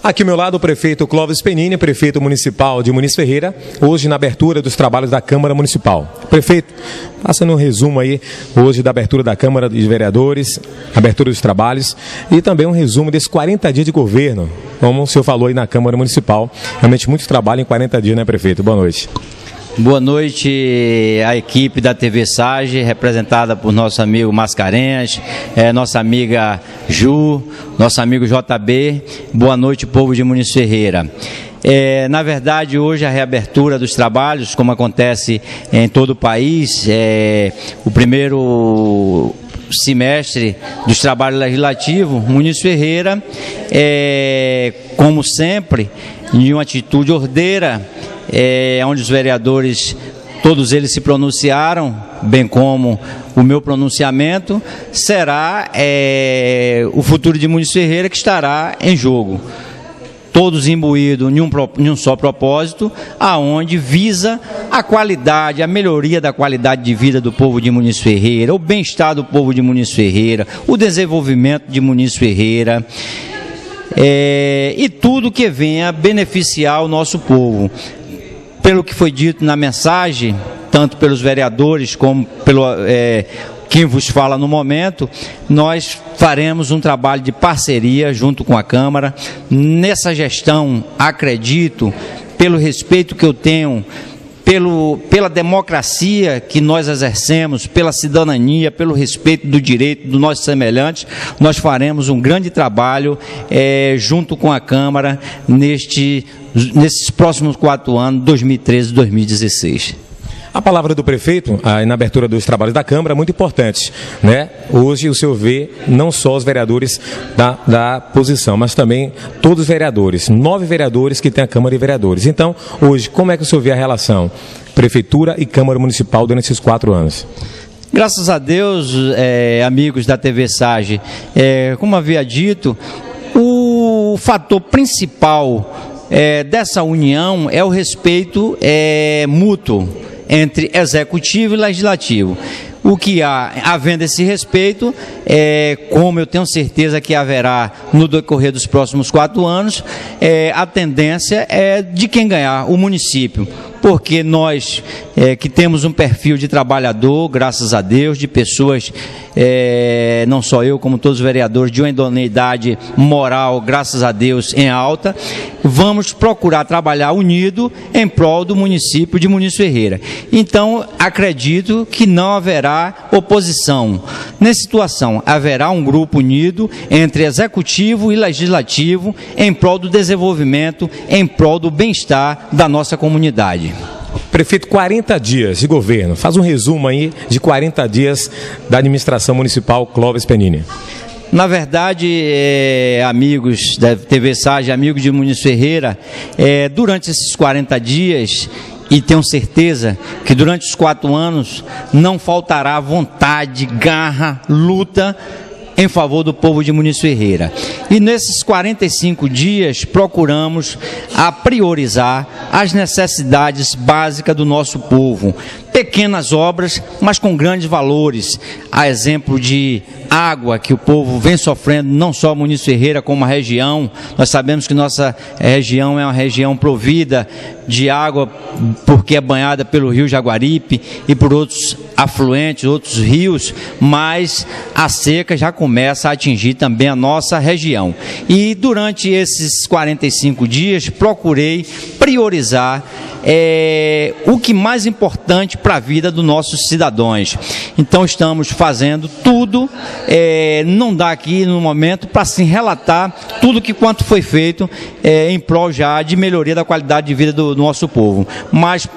Aqui ao meu lado o prefeito Clóvis Penini, prefeito municipal de Muniz Ferreira, hoje na abertura dos trabalhos da Câmara Municipal. Prefeito, passando um resumo aí hoje da abertura da Câmara de Vereadores, abertura dos trabalhos e também um resumo desses 40 dias de governo, como o senhor falou aí na Câmara Municipal. Realmente muito trabalho em 40 dias, né, prefeito? Boa noite. Boa noite à equipe da TV Sage, representada por nosso amigo Mascarenhas, nossa amiga Ju, nosso amigo JB. Boa noite, povo de Muniz Ferreira. Na verdade, hoje a reabertura dos trabalhos, como acontece em todo o país, o primeiro semestre dos trabalhos legislativos, Muniz Ferreira, como sempre, em uma atitude ordeira, onde os vereadores, todos eles se pronunciaram, bem como o meu pronunciamento, será o futuro de Muniz Ferreira que estará em jogo. Todos imbuídos em um só propósito, aonde visa a qualidade, a melhoria da qualidade de vida do povo de Muniz Ferreira, o bem-estar do povo de Muniz Ferreira, o desenvolvimento de Muniz Ferreira, e tudo que venha beneficiar o nosso povo. Pelo que foi dito na mensagem, tanto pelos vereadores como pelo quem vos fala no momento, nós faremos um trabalho de parceria junto com a Câmara. Nessa gestão, acredito, pelo respeito que eu tenho, pela democracia que nós exercemos, pela cidadania, pelo respeito do direito dos nossos semelhantes, nós faremos um grande trabalho junto com a Câmara nesses próximos 4 anos, 2013 e 2016. A palavra do prefeito, na abertura dos trabalhos da Câmara, é muito importante, né? Hoje o senhor vê não só os vereadores da posição, mas também todos os vereadores, 9 vereadores que tem a Câmara de Vereadores. Então, hoje, como é que o senhor vê a relação Prefeitura e Câmara Municipal durante esses 4 anos? Graças a Deus, amigos da TV Sage, como havia dito, o fator principal dessa união é o respeito mútuo entre executivo e legislativo. O que havendo esse respeito, como eu tenho certeza que haverá no decorrer dos próximos 4 anos, a tendência é de quem ganhar, o município. Porque nós que temos um perfil de trabalhador, graças a Deus, de pessoas, não só eu, como todos os vereadores, de uma idoneidade moral, graças a Deus, em alta, vamos procurar trabalhar unido em prol do município de Muniz Ferreira. Então, acredito que não haverá oposição. Nessa situação, haverá um grupo unido entre executivo e legislativo em prol do desenvolvimento, em prol do bem-estar da nossa comunidade. Prefeito, 40 dias de governo. Faz um resumo aí de 40 dias da administração municipal Clóvis Penini. Na verdade, amigos da TV Sage, amigos de Muniz Ferreira, durante esses 40 dias, e tenho certeza que durante os 4 anos não faltará vontade, garra, luta em favor do povo de Muniz Ferreira. E nesses 45 dias procuramos priorizar as necessidades básicas do nosso povo. Pequenas obras, mas com grandes valores. A exemplo de água, que o povo vem sofrendo, não só Muniz Ferreira, como a região. Nós sabemos que nossa região é uma região provida de água, porque é banhada pelo rio Jaguaripe e por outros afluentes, outros rios, mas a seca já começa a atingir também a nossa região. E durante esses 45 dias, procurei priorizar o que mais importante para a vida dos nossos cidadãos. Então estamos fazendo tudo, não dá aqui no momento para se relatar tudo quanto foi feito em prol já de melhoria da qualidade de vida do nosso povo, mas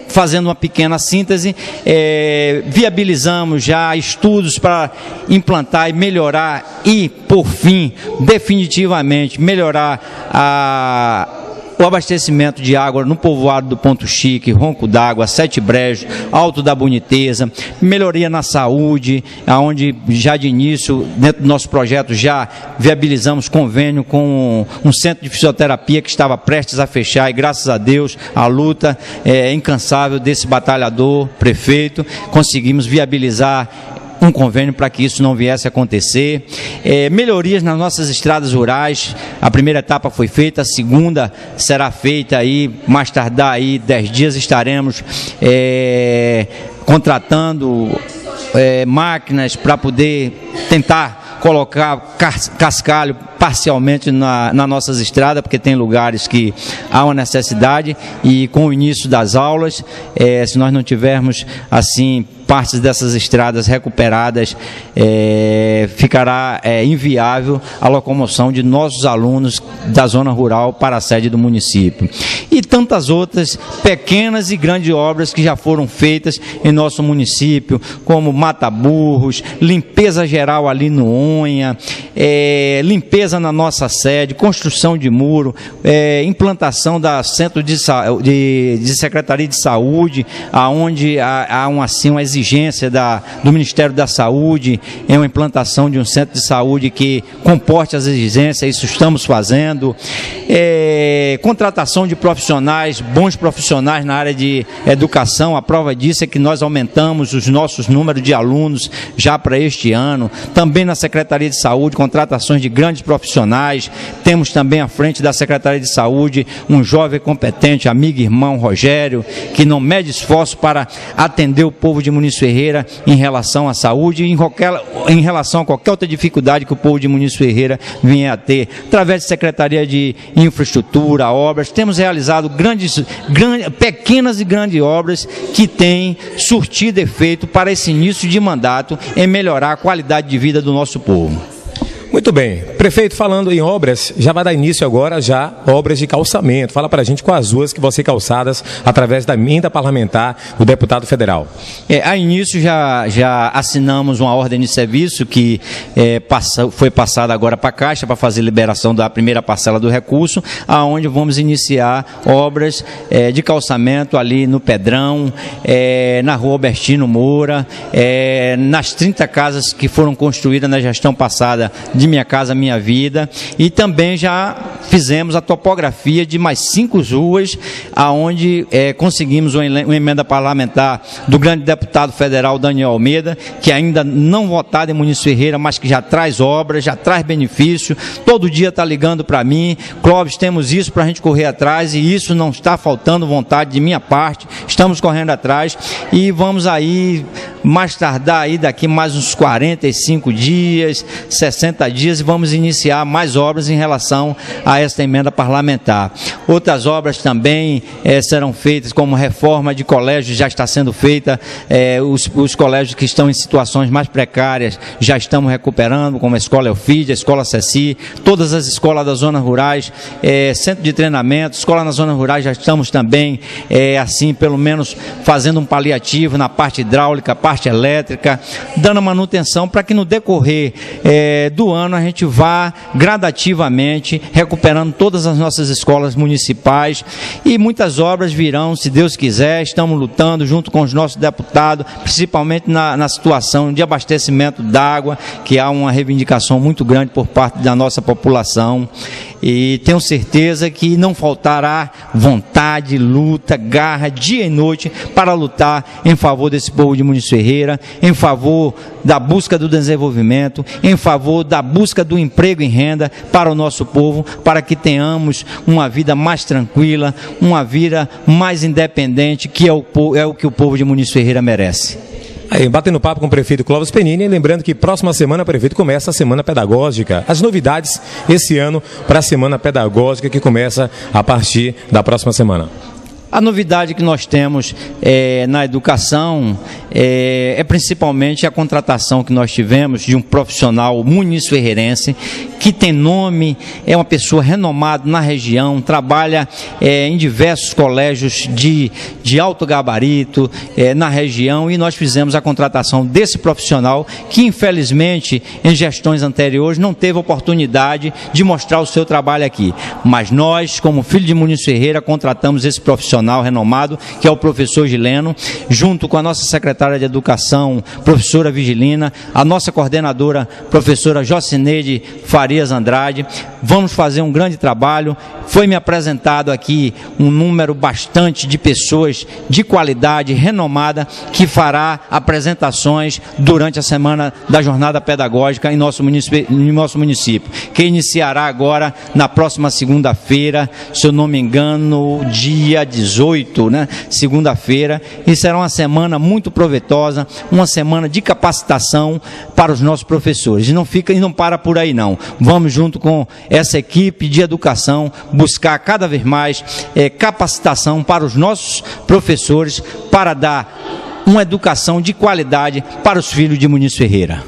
fazendo uma pequena síntese, viabilizamos já estudos para implantar e melhorar e, por fim, definitivamente melhorar o abastecimento de água no povoado do Ponto Chique, Ronco d'Água, Sete Brejos, Alto da Boniteza, melhoria na saúde, onde já de início, dentro do nosso projeto, já viabilizamos convênio com um centro de fisioterapia que estava prestes a fechar, e graças a Deus, a luta incansável desse batalhador, prefeito, conseguimos viabilizar um convênio para que isso não viesse a acontecer. Melhorias nas nossas estradas rurais, a primeira etapa foi feita, a segunda será feita aí, mais tardar aí 10 dias estaremos contratando máquinas para poder tentar colocar cascalho parcialmente nas nossas estradas, porque tem lugares que há uma necessidade, e com o início das aulas, se nós não tivermos assim partes dessas estradas recuperadas, ficará inviável a locomoção de nossos alunos da zona rural para a sede do município. E tantas outras pequenas e grandes obras que já foram feitas em nosso município, como mata-burros, limpeza geral ali no Onha, limpeza na nossa sede, construção de muro, implantação da centro de Secretaria de Saúde, aonde há uma exigência do Ministério da Saúde, uma implantação de um centro de saúde que comporte as exigências, isso estamos fazendo. Contratação de profissionais, bons profissionais na área de educação, a prova disso é que nós aumentamos os nossos números de alunos já para este ano. Também na Secretaria de Saúde, contratações de grandes profissionais. Temos também à frente da Secretaria de Saúde um jovem competente, amigo e irmão Rogério, que não mede esforço para atender o povo de Muniz Ferreira em relação à saúde e em relação a qualquer outra dificuldade que o povo de Muniz Ferreira venha a ter. Através de Secretaria de Infraestrutura, obras, temos realizado pequenas e grandes obras que têm surtido efeito para esse início de mandato em melhorar a qualidade de vida do nosso povo. Muito bem. Prefeito, falando em obras, já vai dar início agora já obras de calçamento. Fala para a gente quais ruas que vão ser calçadas através da emenda parlamentar do deputado federal. A início já assinamos uma ordem de serviço que foi passada agora para a Caixa para fazer liberação da primeira parcela do recurso, aonde vamos iniciar obras de calçamento ali no Pedrão, na rua Albertino Moura, nas 30 casas que foram construídas na gestão passada de Minha Casa Minha Vida, e também já fizemos a topografia de mais 5 ruas, aonde conseguimos uma emenda parlamentar do grande deputado federal Daniel Almeida, que ainda não votado em Muniz Ferreira, mas que já traz obras, já traz benefício, todo dia está ligando para mim: Clóvis, temos isso para a gente correr atrás, e isso não está faltando vontade de minha parte, estamos correndo atrás, e vamos aí mais tardar aí daqui mais uns 45 dias, 60 dias, e vamos iniciar mais obras em relação a esta emenda parlamentar. Outras obras também serão feitas, como reforma de colégios já está sendo feita, os colégios que estão em situações mais precárias já estamos recuperando, como a Escola Elfide, a Escola Ceci, todas as escolas das zonas rurais, centro de treinamento, escola nas zonas rurais, já estamos também, assim, pelo menos fazendo um paliativo na parte hidráulica, parte elétrica, dando manutenção para que no decorrer do ano a gente vá gradativamente recuperando todas as nossas escolas municipais, e muitas obras virão, se Deus quiser. Estamos lutando junto com os nossos deputados, principalmente na situação de abastecimento d'água, que há uma reivindicação muito grande por parte da nossa população, e tenho certeza que não faltará vontade, luta, garra, dia e noite para lutar em favor desse povo de Muniz Ferreira, em favor da busca do desenvolvimento, em favor da busca do emprego e renda para o nosso povo, para que tenhamos uma vida mais tranquila, uma vida mais independente, que é o que o povo de Muniz Ferreira merece. Aí, batendo papo com o prefeito Clóvis Penini, lembrando que próxima semana o prefeito começa a Semana Pedagógica. As novidades esse ano para a Semana Pedagógica, que começa a partir da próxima semana. A novidade que nós temos na educação é principalmente a contratação que nós tivemos de um profissional muniz-ferreirense que tem nome, é uma pessoa renomada na região, trabalha em diversos colégios de alto gabarito na região, e nós fizemos a contratação desse profissional que, infelizmente, em gestões anteriores não teve oportunidade de mostrar o seu trabalho aqui. Mas nós, como filho de Muniz Ferreira, contratamos esse profissional renomado, que é o professor Gileno, junto com a nossa secretária de Educação, professora Vigilina, a nossa coordenadora, professora Jocineide Farias Andrade. vamos fazer um grande trabalho. Foi me apresentado aqui um número bastante de pessoas de qualidade, renomada, que fará apresentações durante a semana da jornada pedagógica em nosso município, que iniciará agora na próxima segunda-feira, se eu não me engano, dia 18, né? Segunda-feira, e será uma semana muito proveitosa, uma semana de capacitação para os nossos professores. E não para por aí não. Vamos junto com essa equipe de educação buscar cada vez mais capacitação para os nossos professores, para dar uma educação de qualidade para os filhos de Muniz Ferreira.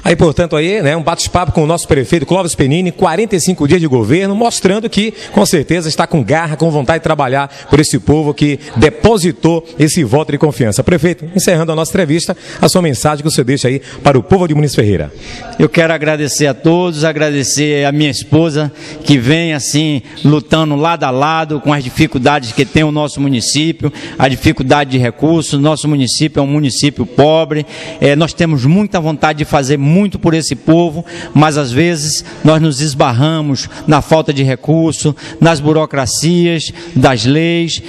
Aí, portanto, um bate-papo com o nosso prefeito Clóvis Penini, 45 dias de governo, mostrando que, com certeza, está com garra, com vontade de trabalhar por esse povo que depositou esse voto de confiança. Prefeito, encerrando a nossa entrevista, a sua mensagem que você deixa aí para o povo de Muniz Ferreira. Eu quero agradecer a todos, agradecer a minha esposa, que vem, assim, lutando lado a lado com as dificuldades que tem o nosso município, a dificuldade de recursos. Nosso município é um município pobre, nós temos muita vontade de fazer muito por esse povo, mas às vezes nós nos esbarramos na falta de recurso, nas burocracias das leis,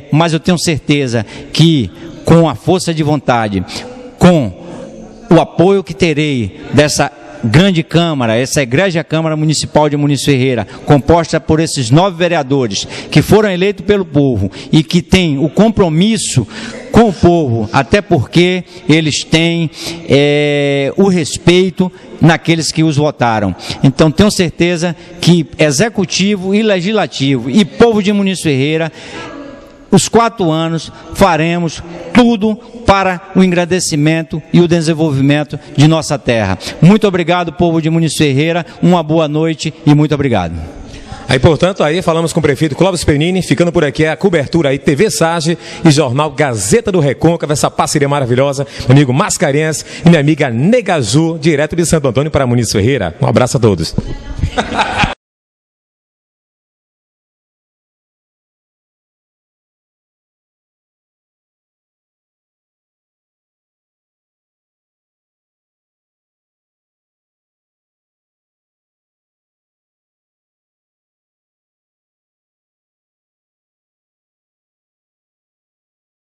mas eu tenho certeza que com a força de vontade, com o apoio que terei dessa grande Câmara, essa egrégia Câmara Municipal de Muniz Ferreira, composta por esses 9 vereadores que foram eleitos pelo povo e que têm o compromisso com o povo, até porque eles têm o respeito naqueles que os votaram. Então tenho certeza que Executivo e Legislativo e povo de Muniz Ferreira, os 4 anos faremos tudo para o engrandecimento e o desenvolvimento de nossa terra. Muito obrigado, povo de Muniz Ferreira, uma boa noite e muito obrigado. Aí, portanto, falamos com o prefeito Clóvis Penini, ficando por aqui a cobertura aí, TV Sage e jornal Gazeta do Recôncavo, essa parceria maravilhosa, meu amigo Mascarenhas e minha amiga Nega Azul, direto de Santo Antônio para Muniz Ferreira. Um abraço a todos.